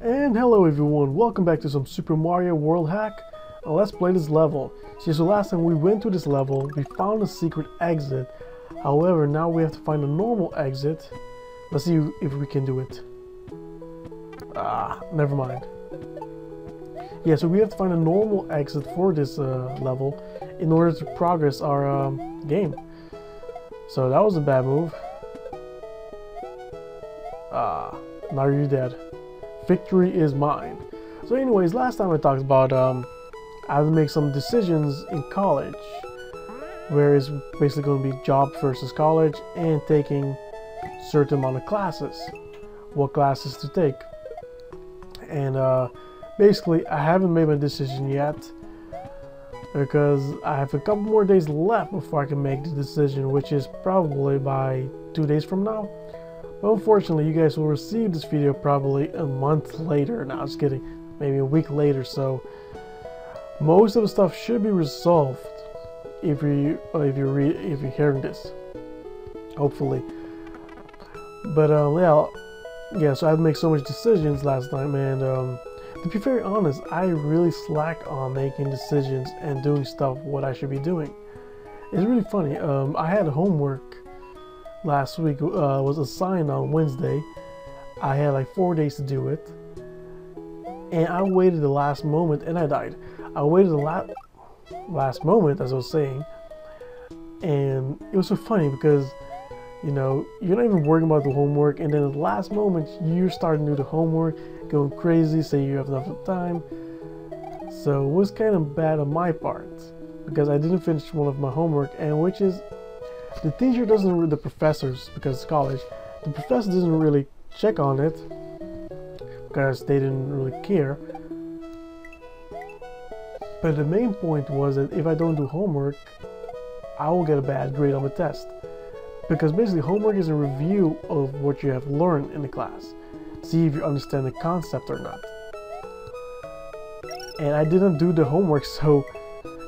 And hello everyone, welcome back to some Super Mario World Hack. Let's play this level. See, so last time we went to this level, we found a secret exit. However, now we have to find a normal exit. Let's see if we can do it. Never mind. Yeah, so we have to find a normal exit for this level in order to progress our game. So that was a bad move. Now you're dead. Victory is mine. So anyways, last time I talked about I had to make some decisions in college, where it's basically going to be job versus college and taking certain amount of classes, what classes to take. And basically I haven't made my decision yet because I have a couple more days left before I can make the decision, which is probably by 2 days from now. But unfortunately, you guys will receive this video probably a month later. No, just kidding. Maybe a week later. So most of the stuff should be resolved if you're hearing this. Hopefully. But yeah. So I had to make so much decisions last time, and to be very honest, I really slack on making decisions and doing stuff what I should be doing. It's really funny. I had homework last week, was assigned on Wednesday. I had like 4 days to do it, and I waited the last moment and I died. I waited the last moment, as I was saying, and it was so funny because, you know, you're not even worrying about the homework, and then at the last moment you're starting to do the homework, going crazy, say you have enough time. So it was kind of bad on my part because I didn't finish one of my homework, and which is the teacher doesn't really, the professors, because it's college, the professor doesn't really check on it because they didn't really care. But the main point was that if I don't do homework, I will get a bad grade on the test. Because basically homework is a review of what you have learned in the class. See if you understand the concept or not. And I didn't do the homework, so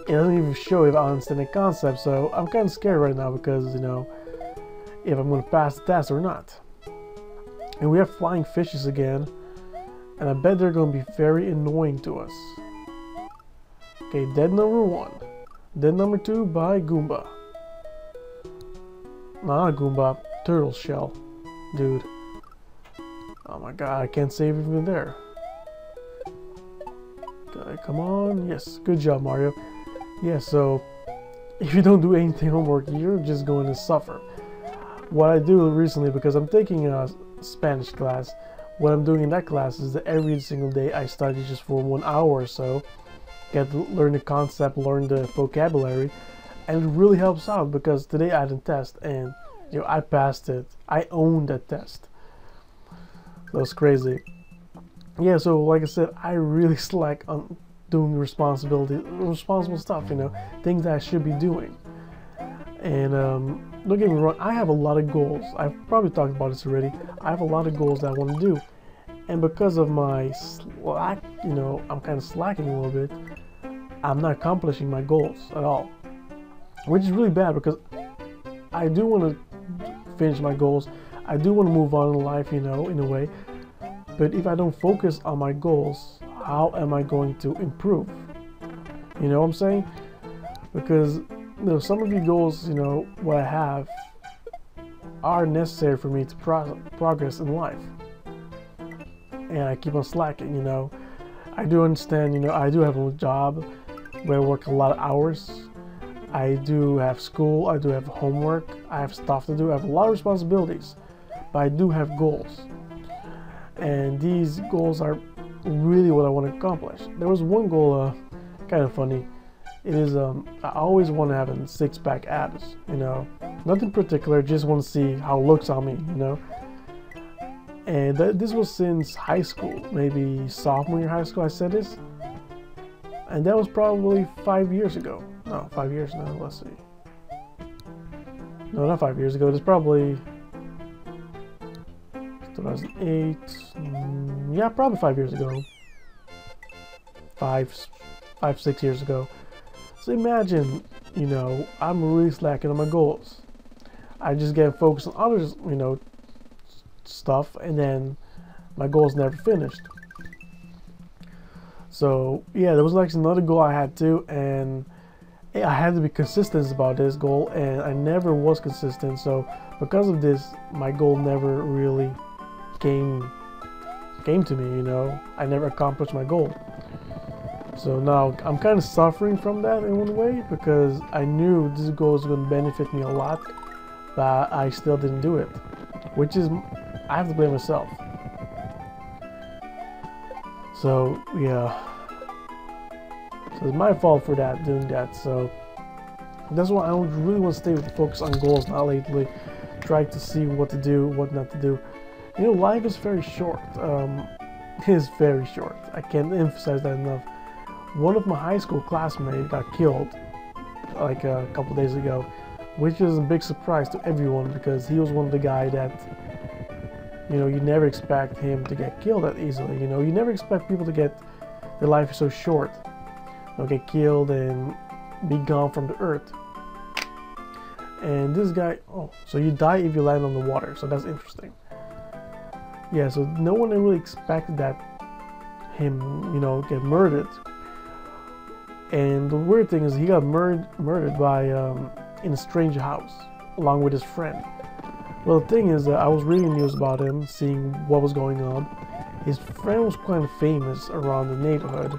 it doesn't even show if I understand the concept. So I'm kind of scared right now because, you know, if I'm going to pass the test or not. And we have flying fishes again, and I bet they're going to be very annoying to us. Okay, dead number 1. Dead number 2 by Goomba. No, not Goomba, turtle shell. Dude. Oh my god, I can't save even there. Okay, come on. Yes, good job, Mario. Yeah, so if you don't do anything homework, you're just going to suffer. What I do recently, because I'm taking a Spanish class, what I'm doing in that class is that every single day I study just for 1 hour or so, get to learn the concept, learn the vocabulary, and it really helps out because today I had a test and, you know, I passed it. I owned that test. That was crazy. Yeah, so like I said, I really slack on doing responsible stuff, you know, things that I should be doing. And don't get me wrong, I have a lot of goals. I've probably talked about this already. I have a lot of goals that I want to do, and because of my slack, you know, I'm kind of slacking a little bit. I'm not accomplishing my goals at all, which is really bad because I do want to finish my goals. I do want to move on in life, you know, in a way. But if I don't focus on my goals, how am I going to improve? You know what I'm saying? Because, you know, some of your goals, you know, what I have are necessary for me to progress in life. And I keep on slacking, you know. I do understand, you know, I do have a job where I work a lot of hours. I do have school, I do have homework, I have stuff to do, I have a lot of responsibilities. But I do have goals. And these goals are really what I want to accomplish. There was one goal, kind of funny. It is, I always want to have a six-pack abs, you know. Nothing particular, just want to see how it looks on me, you know. And this was since high school, maybe sophomore year high school I said this. And that was probably 5 years ago. No, 5 years now, let's see. No, not 5 years ago, it's probably 2008, yeah, probably 5 years ago. 6 years ago. So imagine, you know, I'm really slacking on my goals. I just get focused on others, you know, stuff, and then my goal's never finished. So yeah, there was actually another goal I had too, and I had to be consistent about this goal, and I never was consistent. So because of this, my goal never really came to me, you know. I never accomplished my goal. So now I'm kind of suffering from that in one way, because I knew this goal was going to benefit me a lot, but I still didn't do it, which is, I have to blame myself. So yeah, so it's my fault for that, doing that. So that's why I don't really want to stay with the focus on goals now lately, trying to see what to do, what not to do. You know, life is very short. It is very short. I can't emphasize that enough. One of my high school classmates got killed like a couple days ago, which is a big surprise to everyone, because he was one of the guys that, you know, you never expect him to get killed that easily. You know, you never expect people to get, their life is so short, they'll get killed and be gone from the earth. And this guy, oh, so you die if you land on the water, so that's interesting. Yeah, so no one really expected that him, you know, get murdered. And the weird thing is he got murdered by in a strange house along with his friend. Well, the thing is that I was reading news about him, seeing what was going on. His friend was quite famous around the neighborhood.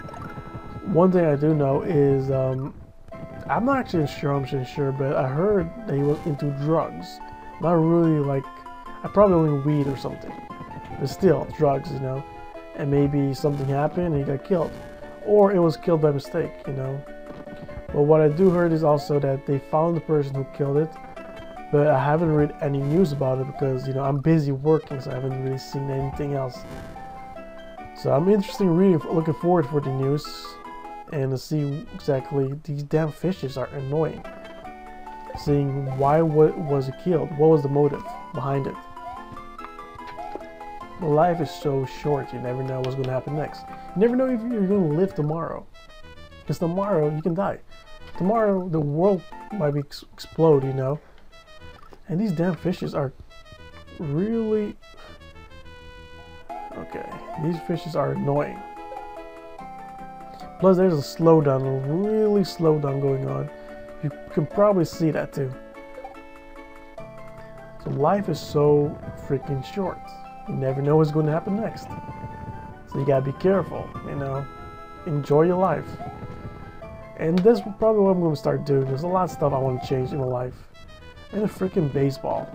One thing I do know is I'm not actually sure, but I heard that he was into drugs. Not really, like, probably only weed or something, but still drugs, you know. And maybe something happened and he got killed, or it was killed by mistake, you know. But what I do heard is also that they found the person who killed it, but I haven't read any news about it because, you know, I'm busy working, so I haven't really seen anything else. So I'm interested in reading, looking forward for the news and to see exactly, these damn fishes are annoying. Seeing why was it killed, what was the motive behind it. Life is so short, you never know what's going to happen next. You never know if you're going to live tomorrow, because tomorrow you can die. Tomorrow the world might explode, you know. And these damn fishes are really, okay, these fishes are annoying. Plus there's a slowdown, a really slowdown going on. You can probably see that too. So life is so freaking short. You never know what's going to happen next. So you gotta be careful, you know. Enjoy your life. And that's probably what I'm going to start doing. There's a lot of stuff I want to change in my life. And a freaking baseball.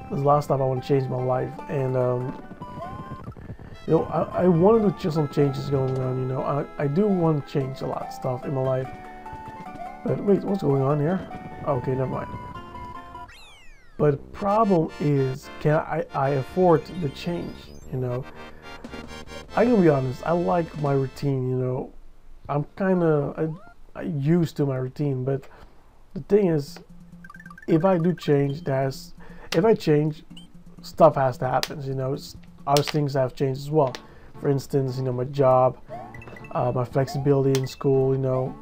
There's a lot of stuff I want to change in my life. And, you know, I want to do some changes going on, you know. I do want to change a lot of stuff in my life. But wait, what's going on here? Okay, never mind. But the problem is, can I afford the change, you know? I'm gonna be honest, I like my routine, you know. I'm kind of used to my routine, but the thing is, if I do change, if I change, stuff has to happen, you know. Other things have changed as well. For instance, you know, my job, my flexibility in school, you know.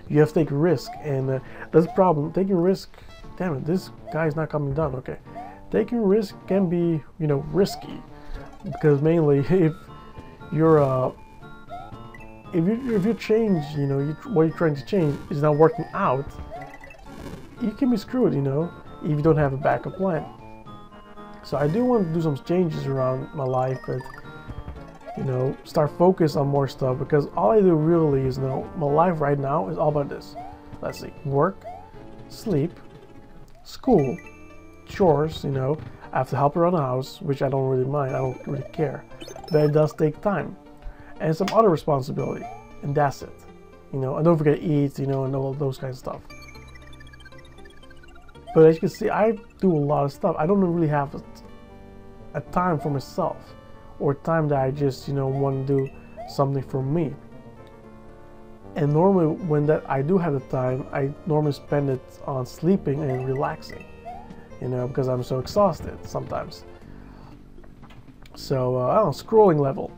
You have to take a risk, and that's the problem. Taking risk, damn it, this guy's not coming down. Okay, taking risk can be, you know, risky, because mainly if you're if you change, you know, what you're trying to change is not working out, you can be screwed, you know, if you don't have a backup plan. So I do want to do some changes around my life, but, you know, start focus on more stuff, because all I do really is, you know, my life right now is all about this. Let's see, work, sleep, school, chores, you know. I have to help around the house, which I don't really mind, I don't really care, but it does take time, and some other responsibility, and that's it, you know. And don't forget to eat, you know, and all those kinds of stuff. But as you can see, I do a lot of stuff. I don't really have a time for myself, or time that I just, you know, want to do something for me. And normally when I do have the time, I normally spend it on sleeping and relaxing, you know, because I'm so exhausted sometimes. So I don't know, scrolling level.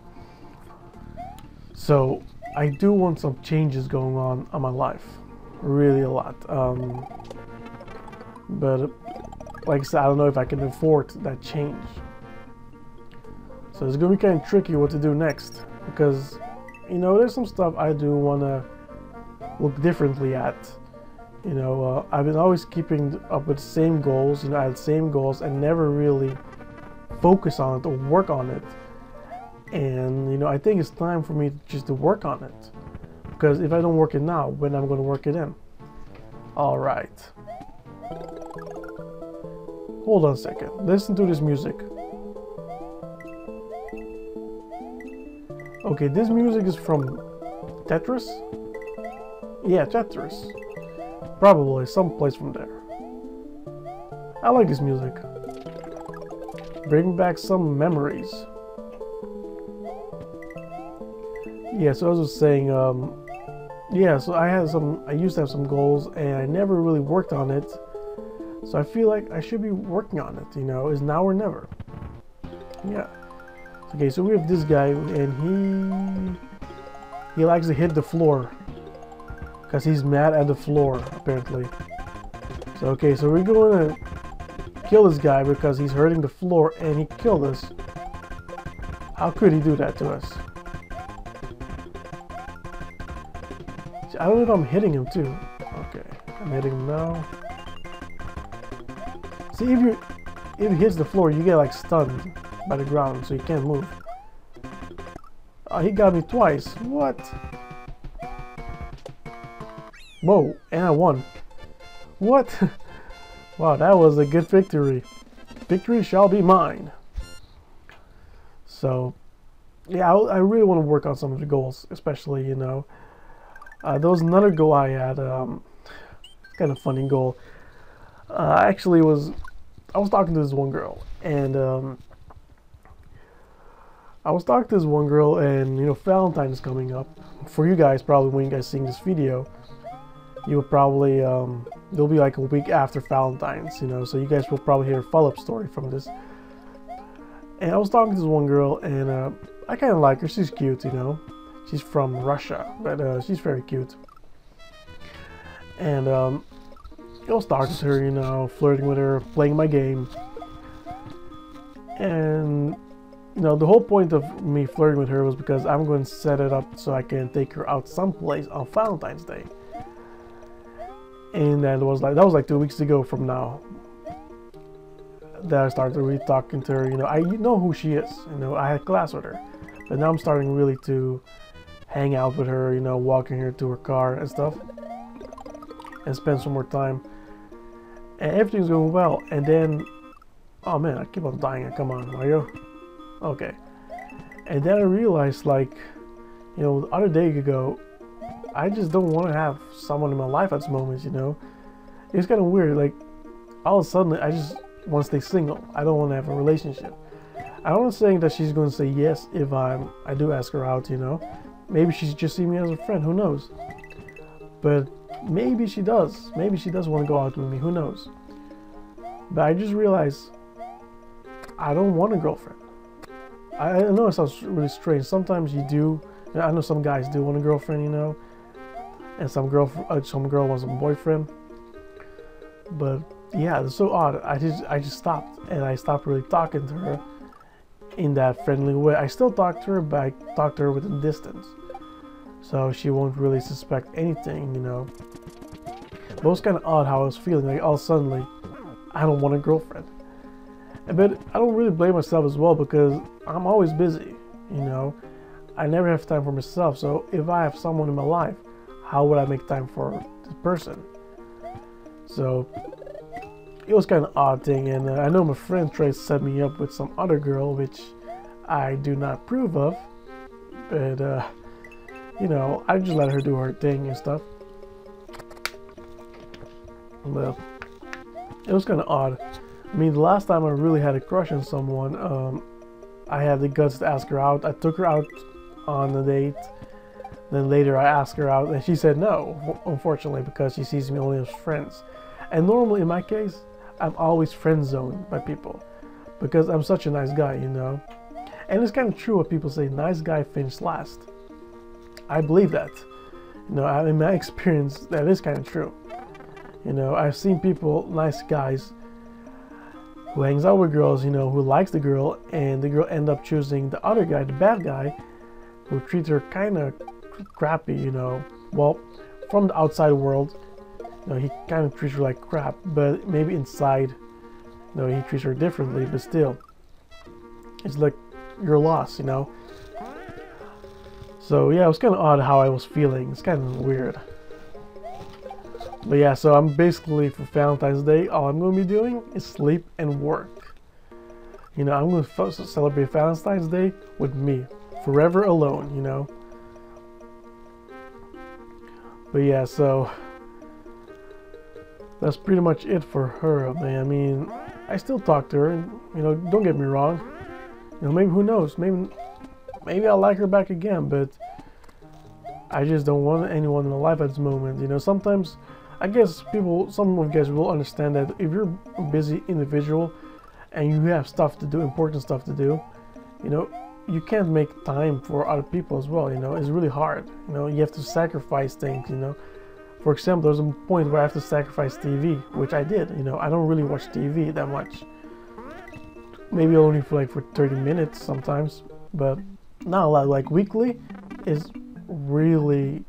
So I do want some changes going on my life, really a lot. But like I said, I don't know if I can afford that change. So it's gonna be kind of tricky what to do next, because, you know, there's some stuff I do want to look differently at. You know, I've been always keeping up with the same goals. You know, I had the same goals and never really focus on it or work on it. And, you know, I think it's time for me just to work on it. Because if I don't work it now, when I'm going to work it in? Alright. Hold on a second. Listen to this music. Okay, this music is from Tetris? Yeah, Tetris. Probably someplace from there. I like this music. Bring back some memories. Yeah, so I was just saying, yeah, so I used to have some goals and I never really worked on it. So I feel like I should be working on it, you know, it's now or never. Yeah. Okay, so we have this guy and he likes to hit the floor. Because he's mad at the floor, apparently. So, okay, so we're going to kill this guy because he's hurting the floor and he killed us. How could he do that to us? I don't know if I'm hitting him too. Okay, I'm hitting him now. See, if he hits the floor, you get like stunned by the ground, so you can't move. Oh, he got me twice. What? Whoa, and I won. What? Wow, that was a good victory. Victory shall be mine. So, yeah, I really want to work on some of the goals, especially, you know. There was another goal I had, kind of funny goal. I was talking to this one girl, and you know, Valentine's is coming up. For you guys, probably when you guys seeing this video, you will probably, there'll be like a week after Valentine's, you know, so you guys will probably hear a follow-up story from this. And I was talking to this one girl, and I kind of like her. She's cute, you know. She's from Russia, but she's very cute. And I was talking to her, you know, flirting with her, playing my game. And, you know, the whole point of me flirting with her was because I'm going to set it up so I can take her out someplace on Valentine's Day. And that was like 2 weeks ago from now that I started really talking to her. You know, I know who she is. You know, I had class with her, but now I'm starting really to hang out with her. You know, walking her to her car and stuff, and spend some more time. And everything's going well. And then, oh man, I keep on dying. Come on, Mario. Okay. And then I realized, like, you know, the other day ago, I just don't want to have someone in my life at this moment, you know. It's kind of weird, like, all of a sudden, I just want to stay single. I don't want to have a relationship. I'm not saying that she's going to say yes if I do ask her out, you know. Maybe she just see me as a friend, who knows. But maybe she does. Maybe she does want to go out with me, who knows. But I just realized, I don't want a girlfriend. I know it sounds really strange. Sometimes you do. I know some guys do want a girlfriend, you know. And some girl wants a boyfriend. But yeah, it's so odd. I just stopped, and I stopped really talking to her in that friendly way. I still talk to her, but I talk to her with a distance, so she won't really suspect anything, you know. But it was kind of odd how I was feeling. Like, all suddenly, I don't want a girlfriend. But I don't really blame myself as well, because I'm always busy, you know. I never have time for myself. So if I have someone in my life, how would I make time for this person? So it was kind of odd thing. And I know my friend tried to set me up with some other girl, which I do not approve of. But you know, I just let her do her thing and stuff. Well, it was kind of odd. I mean, the last time I really had a crush on someone, I had the guts to ask her out. I took her out on a date. Then later I asked her out, and she said no, unfortunately, because she sees me only as friends. And normally in my case, I'm always friend zoned by people, because I'm such a nice guy, you know. And it's kind of true what people say, nice guy finished last. I believe that. You know, in my experience, that is kind of true. You know, I've seen people, nice guys, who hangs out with girls, you know, who likes the girl, and the girl end up choosing the other guy, the bad guy, who treats her kind of crappy, you know. Well, from the outside world, you know, he kind of treats her like crap, but maybe inside, you know, he treats her differently, but still, it's like you're lost, you know. So yeah, it was kind of odd how I was feeling. It's kind of weird. But yeah, so I'm basically, for Valentine's Day, all I'm going to be doing is sleep and work. You know, I'm going to celebrate Valentine's Day with me, forever alone, you know. But yeah, so that's pretty much it for her, man. I mean, I still talk to her, and, you know, don't get me wrong. You know, maybe, who knows, maybe I'll like her back again, but I just don't want anyone in my life at this moment. You know, sometimes, I guess some of you guys will understand that if you're a busy individual and you have stuff to do, important stuff to do, you know, you can't make time for other people as well. You know, it's really hard. You know, you have to sacrifice things, you know. For example, there's a point where I have to sacrifice TV, which I did. You know, I don't really watch TV that much. Maybe only for 30 minutes sometimes, but not a lot. Like weekly is really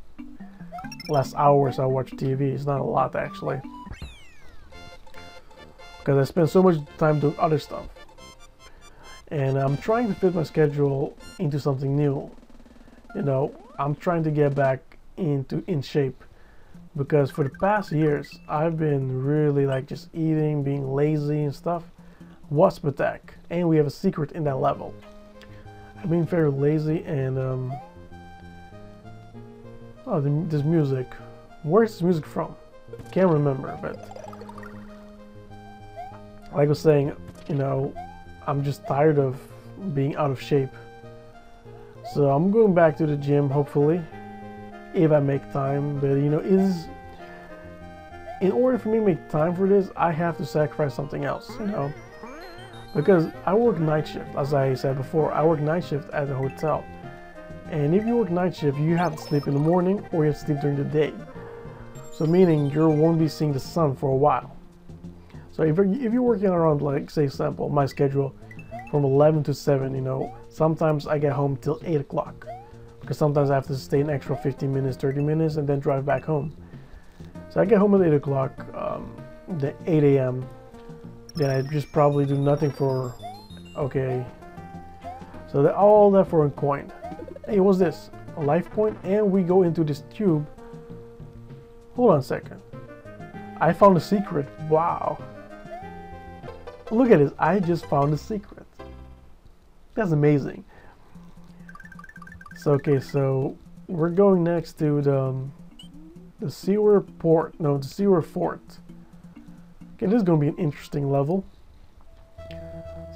less hours I watch TV. It's not a lot actually, because I spend so much time doing other stuff, and I'm trying to fit my schedule into something new. You know, I'm trying to get back in shape, because for the past years I've been really just eating, being lazy and stuff. What's with that? And we have a secret in that level. I've been very lazy, and oh, this music. Where's this music from? Can't remember, but like I was saying, you know, I'm just tired of being out of shape. So I'm going back to the gym, hopefully, if I make time. But you know, in order for me to make time for this, I have to sacrifice something else, you know. Because I work night shift, as I said before, I work night shift at a hotel. And if you work night shift, you have to sleep in the morning or you have to sleep during the day. So meaning you won't be seeing the sun for a while. So if you're working around, say example, my schedule from 11 to 7, you know, sometimes I get home till 8 o'clock. Because sometimes I have to stay an extra 15 minutes, 30 minutes and then drive back home. So I get home at 8 o'clock, the 8 a.m. Then I just probably do nothing for, okay. So all that for a coin. Hey, what's this? A life coin? And we go into this tube. Hold on a second. I found a secret. Wow. Look at this. I just found a secret. That's amazing. So, okay, so we're going next to the sewer port. No, the sewer fort. Okay, this is going to be an interesting level.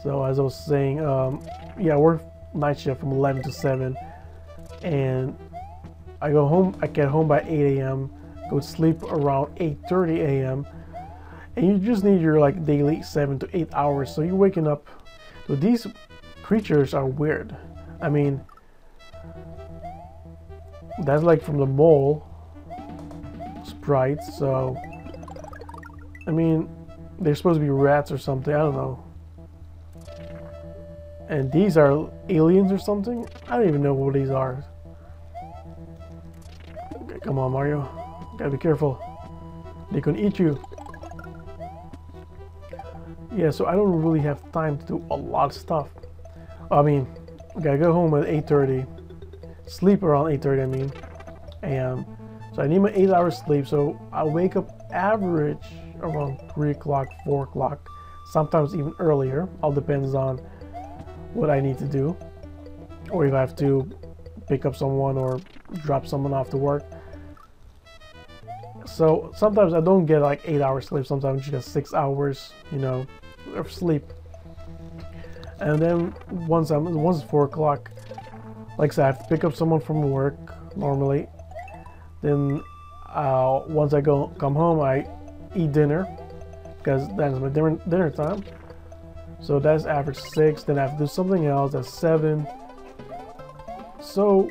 So, as I was saying, yeah, we're night shift from 11 to 7. And I go home, I get home by 8 a.m. Go to sleep around 8:30 a.m. And you just need your daily 7 to 8 hours. So you're waking up. So these creatures are weird. I mean, that's from the mole sprites. So I mean, they're supposed to be rats or something. I don't know. And these are aliens or something? I don't even know what these are. Okay, come on, Mario. Gotta be careful. They can eat you. Yeah, so I don't really have time to do a lot of stuff. I mean, I gotta go home at 8:30. Sleep around 8:30, I mean. And so I need my 8 hours sleep. So I wake up average around 3 o'clock, 4 o'clock. Sometimes even earlier. All depends on what I need to do, or if I have to pick up someone or drop someone off to work. So sometimes I don't get 8 hours sleep. Sometimes I just get 6 hours, you know, of sleep. And then once it's 4 o'clock, like I said, I have to pick up someone from work normally. Then once I come home, I eat dinner, because that's my dinner time. So that's average 6. Then I have to do something else. That's 7. So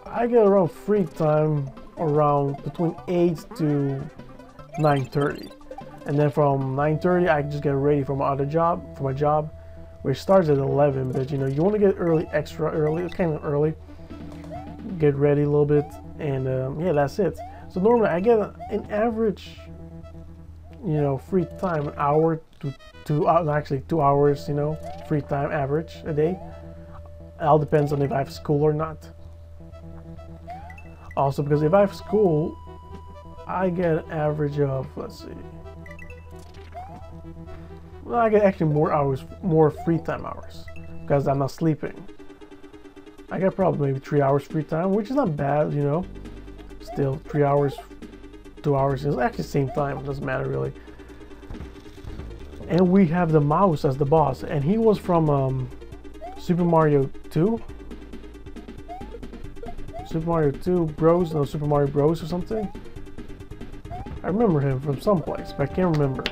I get around free time around between 8 to 9:30, and then from 9:30 I just get ready for my job, which starts at 11. But you know, you want to get extra early. It's kind of early, get ready a little bit, and yeah, that's it. So normally I get an average, you know, free time, an hour to actually 2 hours, you know, free time average a day. It all depends on if I have school or not. Also, because if I have school, I get an average of, let's see, well, I get actually more hours, more free time hours, because I'm not sleeping. I get probably maybe 3 hours free time, which is not bad, you know. Still, 3 hours, 2 hours is actually the same time, it doesn't matter really. And we have the mouse as the boss, and he was from Super Mario 2. Super Mario 2 Bros, no, Super Mario Bros or something. I remember him from someplace, but I can't remember.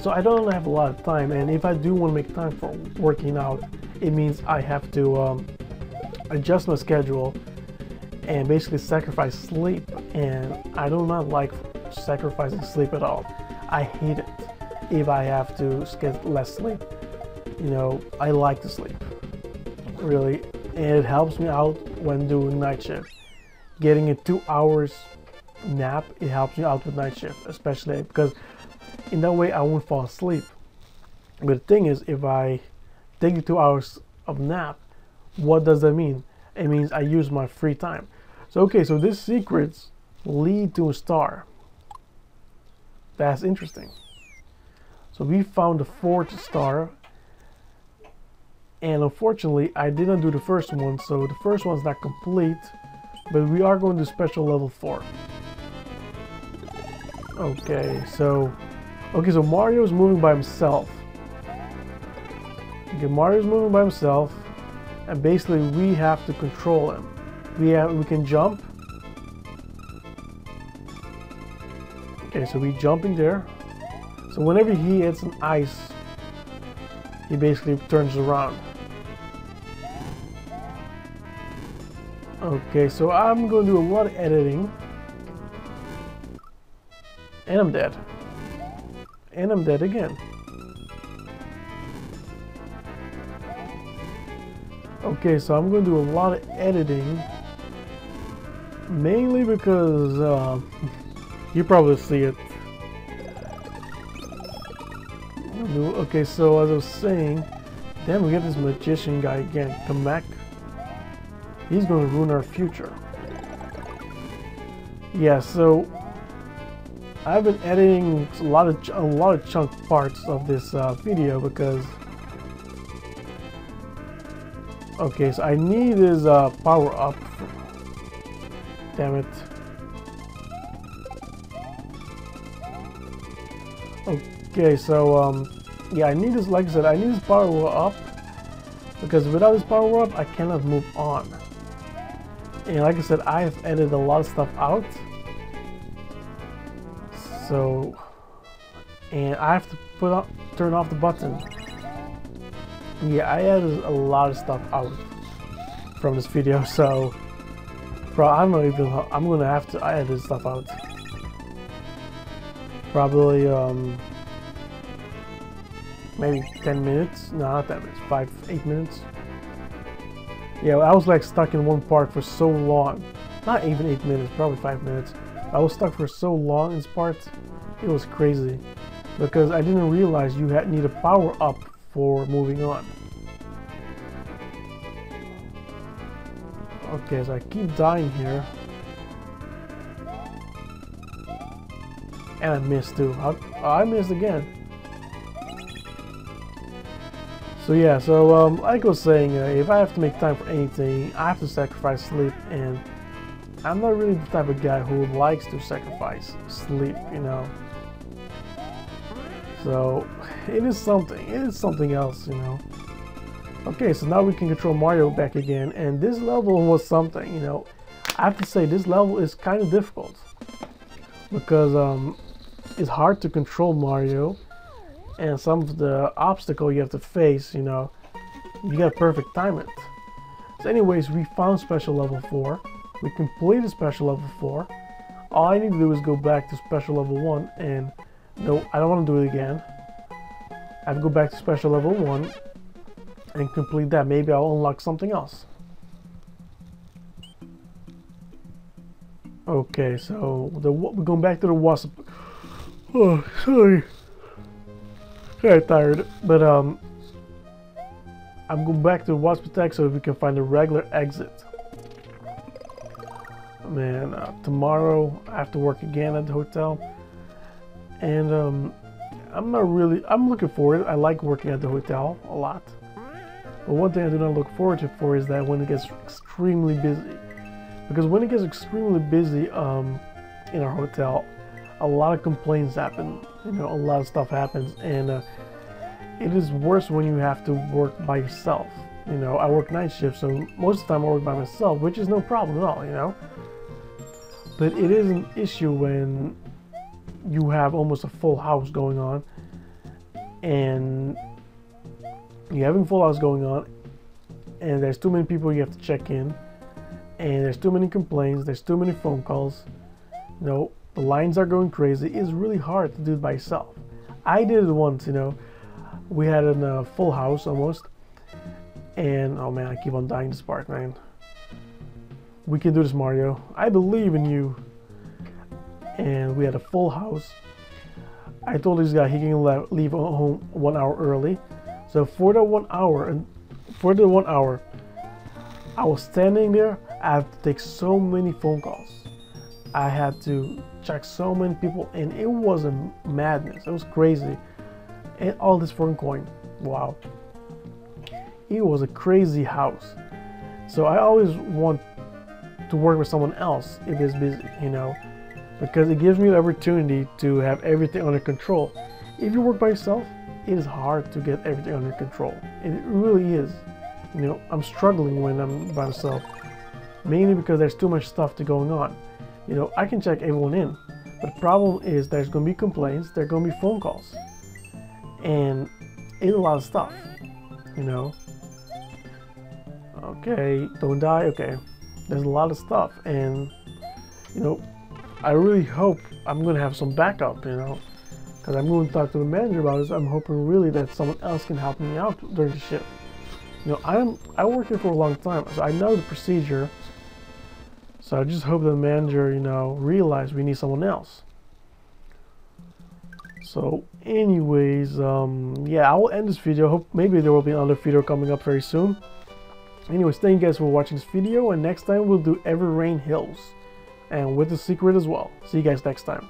So I don't have a lot of time, and if I do want to make time for working out, it means I have to adjust my schedule and basically sacrifice sleep, and I do not like sacrificing sleep at all. I hate it if I have to get less sleep. You know, I like to sleep, really, and it helps me out when doing night shift. Getting a 2 hours nap, it helps me out with night shift, especially because in that way I won't fall asleep. But the thing is, if I take the 2 hours of nap, what does that mean? It means I use my free time. So okay, so these secrets lead to a star. That's interesting. So we found the 4th star, and unfortunately I didn't do the first one, so the first one's not complete, but we are going to special level 4. Okay, so Mario's moving by himself. Okay, Mario's moving by himself, and basically we have to control him. We can jump. Okay, so we jumping there. So whenever he hits an ice, he basically turns around. Okay, so I'm going to do a lot of editing. And I'm dead. And I'm dead again. Okay, so I'm going to do a lot of editing. Mainly because you probably see it. Okay, so as I was saying, damn, we got this magician guy again. Come back. He's going to ruin our future. Yeah, so I've been editing a lot of chunk parts of this video because. Okay, so I need his power up. Damn it. Okay, so yeah, I need his, like I said, I need his power up, because without his power up I cannot move on. And like I said, I have edited a lot of stuff out, so, and I have to turn off the button. Yeah, I added a lot of stuff out from this video, so I don't know even how, I'm gonna have to edit this stuff out. Probably maybe 10 minutes. No, not 10 minutes. 8 minutes. Yeah, I was like stuck in one part for so long. Not even 8 minutes, probably 5 minutes. I was stuck for so long in this part. It was crazy because I didn't realize you need a power up for moving on. Okay, so I keep dying here. And I missed too. I missed again. So yeah, so like I was saying, if I have to make time for anything, I have to sacrifice sleep, and I'm not really the type of guy who likes to sacrifice sleep, you know. So it is something else, you know. Okay, so now we can control Mario back again, and this level was something, you know. I have to say this level is kind of difficult because it's hard to control Mario. And some of the obstacle you have to face, you know, you gotta perfect time it. So anyways, we found special level 4. We completed special level 4. All I need to do is go back to special level 1, and no, I don't want to do it again. I have to go back to special level 1 and complete that. Maybe I'll unlock something else. Okay, so we're going back to the wasp. Oh, sorry. Kind of tired, but I'm going back to the wasp attack so we can find a regular exit. Man, tomorrow I have to work again at the hotel, and I'm looking forward. I like working at the hotel a lot, but one thing I do not look forward to is that when it gets extremely busy, because when it gets extremely busy in our hotel, a lot of complaints happen. You know, a lot of stuff happens, and it is worse when you have to work by yourself. You know, I work night shift, so most of the time I work by myself, which is no problem at all. You know. But it is an issue when you have almost a full house going on, and you're having full house going on, and there's too many people you have to check in, and there's too many complaints, there's too many phone calls. You know, the lines are going crazy. It's really hard to do it by yourself. I did it once, you know. We had a full house almost, and oh man, I keep on dying this part, man. We can do this, Mario. I believe in you. And we had a full house. I told this guy he can leave home 1 hour early. So for the 1 hour, I was standing there. I had to take so many phone calls. I had to check so many people, and it was a madness. It was crazy. And all this for a coin. Wow. It was a crazy house. So I always want to work with someone else if it's busy, you know, because it gives me the opportunity to have everything under control. If you work by yourself, it is hard to get everything under control. It really is. You know, I'm struggling when I'm by myself, mainly because there's too much stuff going on. You know, I can check everyone in, but the problem is there's going to be complaints, there's going to be phone calls, and it's a lot of stuff, you know. Okay, don't die. Okay. There's a lot of stuff, and you know, I really hope I'm gonna have some backup, you know, because I'm going to talk to the manager about this. I'm hoping really that someone else can help me out during the shift. You know, I worked here for a long time, so I know the procedure. So I just hope the manager, you know, realize we need someone else. So, anyways, yeah, I will end this video. Hope maybe there will be another video coming up very soon. Anyways, thank you guys for watching this video, and next time we'll do Ever Rain Hills, and with the secret as well. See you guys next time.